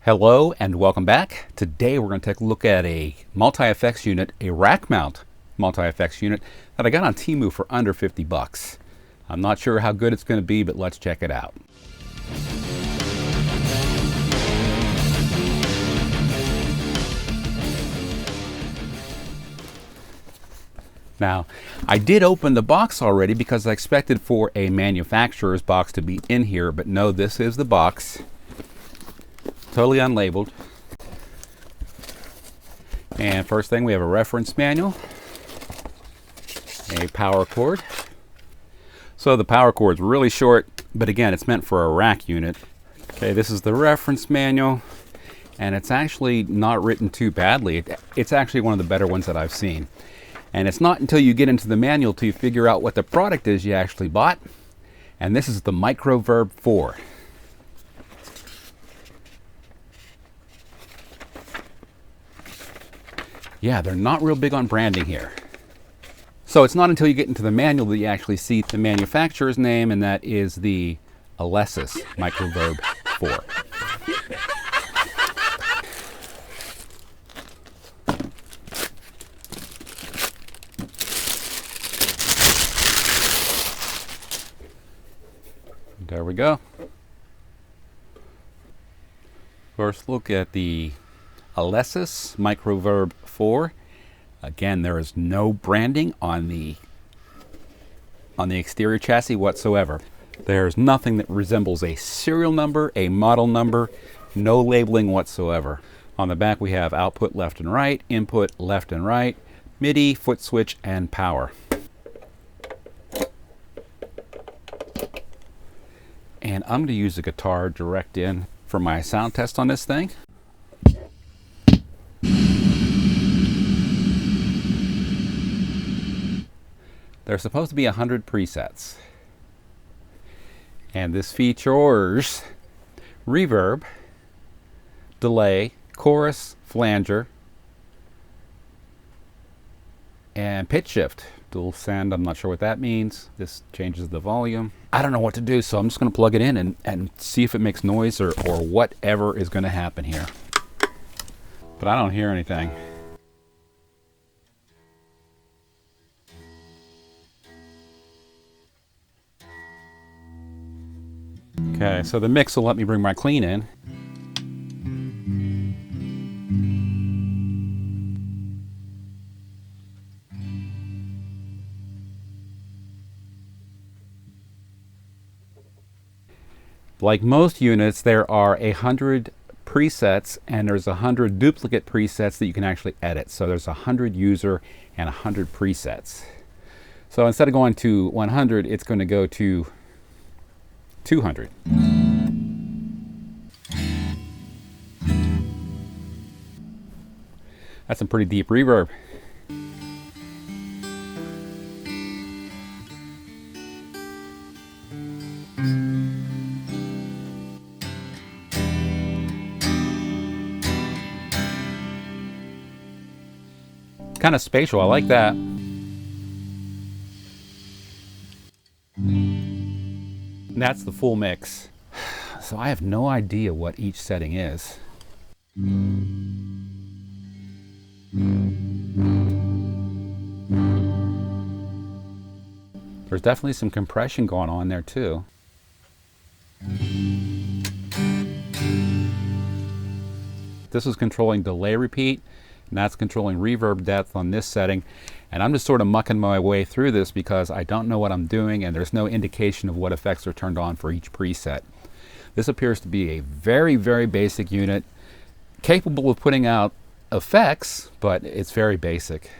Hello and welcome back. Today we're going to take a look at a multi-effects unit, a rack mount multi-effects unit that I got on Temu for under 50 bucks. I'm not sure how good it's going to be, but let's check it out. Now, I did open the box already because I expected for a manufacturer's box to be in here, but no, this is the box. Totally unlabeled. And first thing, we have a reference manual, a power cord. So the power cord is really short, but again, it's meant for a rack unit. Okay, this is the reference manual, and it's actually not written too badly. It's actually one of the better ones that I've seen. And it's not until you get into the manual to figure out what the product is you actually bought. And this is the MicroVerb 4. Yeah, they're not real big on branding here. So it's not until you get into the manual that you actually see the manufacturer's name, and that is the Alesis MicroVerb 4. There we go. First look at the Alesis MicroVerb 4. Again, there is no branding on the exterior chassis whatsoever. There's nothing that resembles a serial number, a model number, no labeling whatsoever. On the back we have output left and right, input left and right, MIDI, foot switch, and power. And I'm going to use a guitar direct in for my sound test on this thing. There's supposed to be 100 presets. And this features reverb, delay, chorus, flanger, and pitch shift. Dual send, I'm not sure what that means. This changes the volume. I don't know what to do, so I'm just going to plug it in and see if it makes noise or whatever is going to happen here. But I don't hear anything. Okay, so the mix will let me bring my clean in. Like most units, there are 100 presets and there's 100 duplicate presets that you can actually edit. So there's 100 user and 100 presets. So instead of going to 100, it's going to go to 200. That's some pretty deep reverb. Kind of spatial, I like that. And that's the full mix. So I have no idea what each setting is. There's definitely some compression going on there too. This is controlling delay repeat, and that's controlling reverb depth on this setting. And I'm just sort of mucking my way through this because I don't know what I'm doing and there's no indication of what effects are turned on for each preset. This appears to be a very, very basic unit, capable of putting out effects, but it's very basic.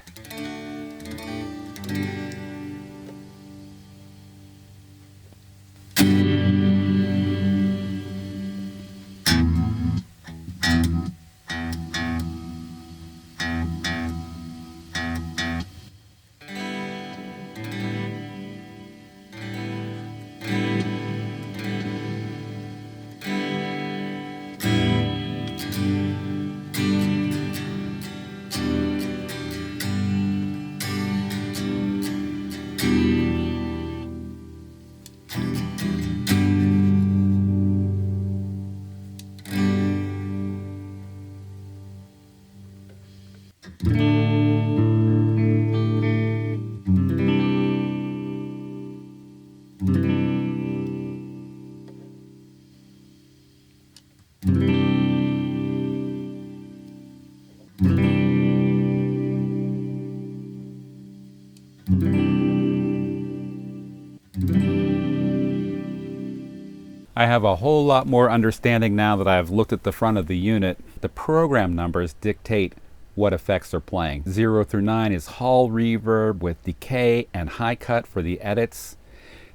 I have a whole lot more understanding now that I've looked at the front of the unit. The program numbers dictate what effects are playing. 0 through 9 is hall reverb with decay and high cut for the edits.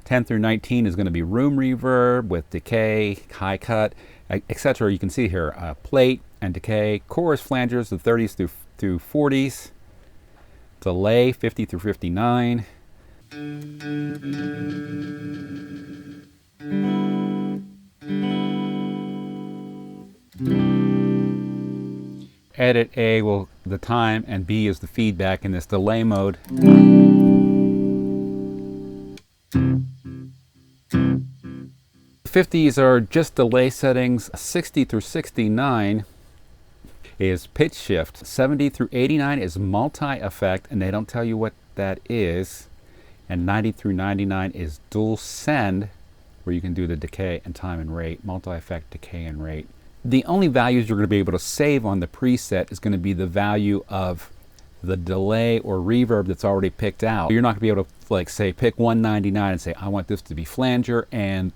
10 through 19 is going to be room reverb with decay, high cut, etc. You can see here plate and decay, chorus flangers, the 30s through 40s, delay 50 through 59. Edit A will the time and B is the feedback in this delay mode. The 50s are just delay settings. 60 through 69 is pitch shift. 70 through 89 is multi-effect, and they don't tell you what that is. And 90 through 99 is dual send, where you can do the decay and time and rate, multi-effect, decay and rate. The only values you're going to be able to save on the preset is going to be the value of the delay or reverb that's already picked out. You're not going to be able to, like, say, pick 199 and say, I want this to be flanger and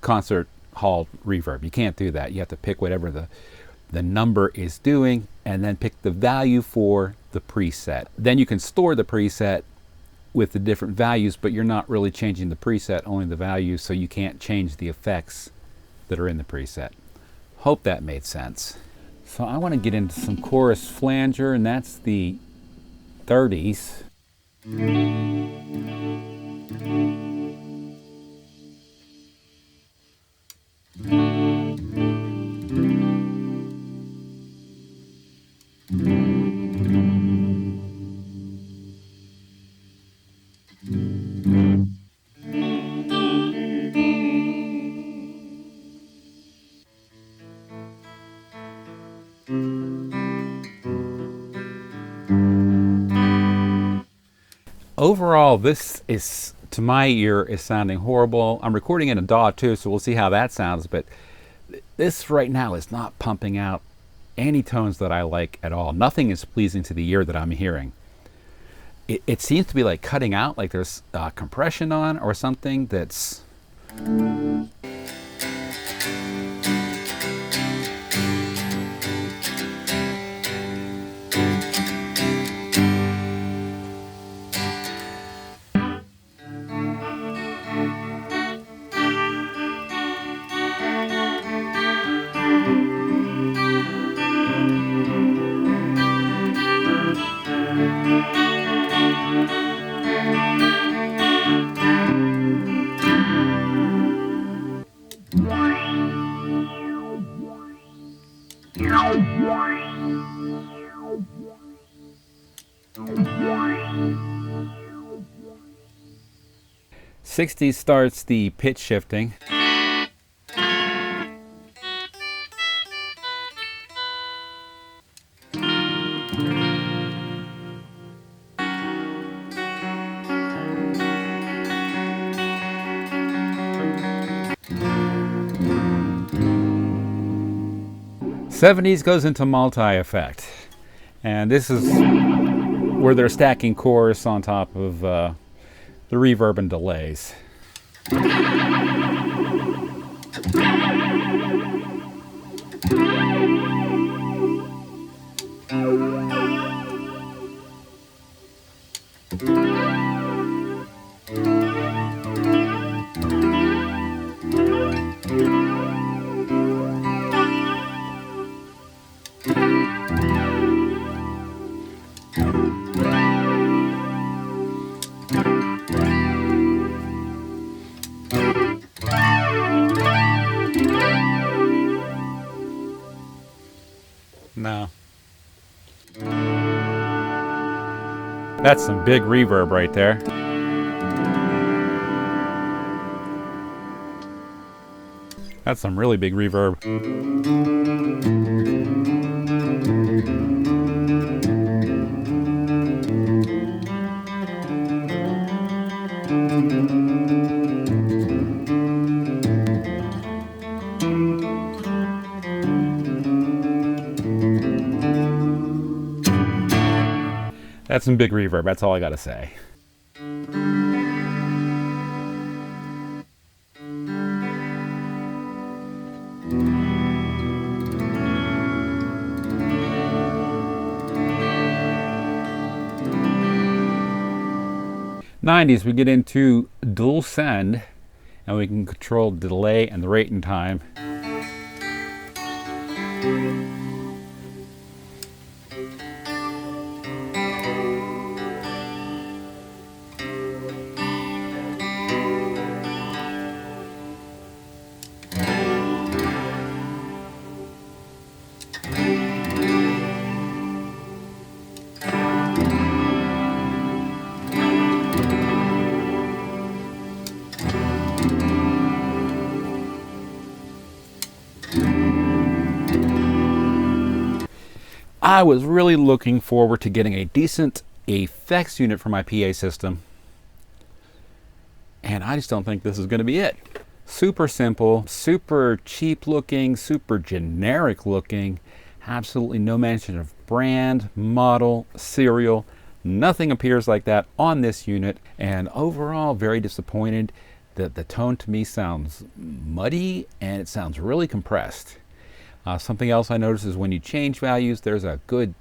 concert hall reverb. You can't do that. You have to pick whatever the number is doing and then pick the value for the preset. Then you can store the preset with the different values, but you're not really changing the preset, only the values, so you can't change the effects that are in the preset. Hope that made sense. So I want to get into some chorus flanger, and that's the 30s. Overall, this is, to my ear, is sounding horrible. I'm recording in a DAW too, so we'll see how that sounds, but this right now is not pumping out any tones that I like at all. Nothing is pleasing to the ear that I'm hearing. It seems to be like cutting out, like there's compression on or something that's... '60s starts the pitch shifting. '70s goes into multi-effect, and this is where they're stacking chorus on top of the reverb and delays. No. That's some big reverb right there. That's some really big reverb. That's some big reverb. That's all I got to say. '90s, we get into dual send, and we can control the delay and the rate and time. I was really looking forward to getting a decent effects unit for my PA system, and I just don't think this is going to be it. Super simple, super cheap looking, super generic looking, absolutely no mention of brand, model, serial. Nothing appears like that on this unit, and overall very disappointed that the tone to me sounds muddy and it sounds really compressed. Something else I noticed is when you change values, there's a good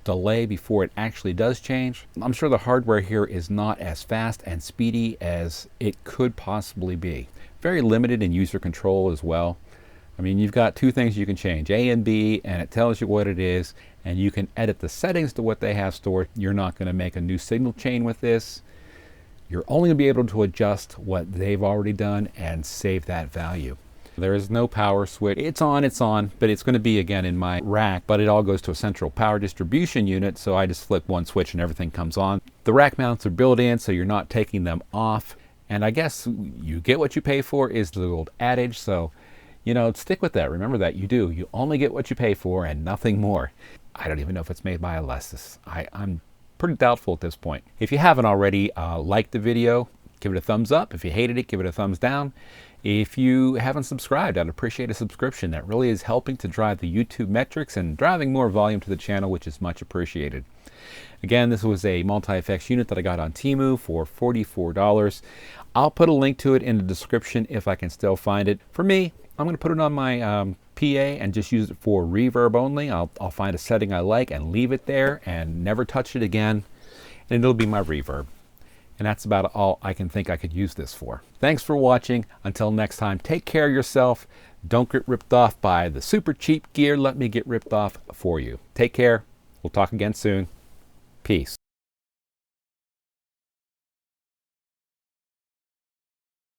delay before it actually does change. I'm sure the hardware here is not as fast and speedy as it could possibly be. Very limited in user control as well. I mean, you've got two things you can change, A and B, and it tells you what it is, and you can edit the settings to what they have stored. You're not going to make a new signal chain with this. You're only going to be able to adjust what they've already done and save that value. There is no power switch. It's on, but it's going to be again in my rack, but it all goes to a central power distribution unit, so I just flip one switch and everything comes on. The rack mounts are built in, so you're not taking them off. And I guess you get what you pay for is the old adage, so you know, stick with that. Remember that you do. You only get what you pay for and nothing more. I don't even know if it's made by Alesis. I'm pretty doubtful at this point. If you haven't already, like the video, give it a thumbs up. If you hated it, give it a thumbs down. If you haven't subscribed, I'd appreciate a subscription. That really is helping to drive the YouTube metrics and driving more volume to the channel, which is much appreciated. Again, this was a multi-effects unit that I got on Temu for $44. I'll put a link to it in the description if I can still find it. For me, I'm going to put it on my PA and just use it for reverb only. I'll find a setting I like and leave it there and never touch it again, and it'll be my reverb. And that's about all I can think I could use this for. Thanks for watching. Until next time, take care of yourself. Don't get ripped off by the super cheap gear. Let me get ripped off for you. Take care. We'll talk again soon. Peace.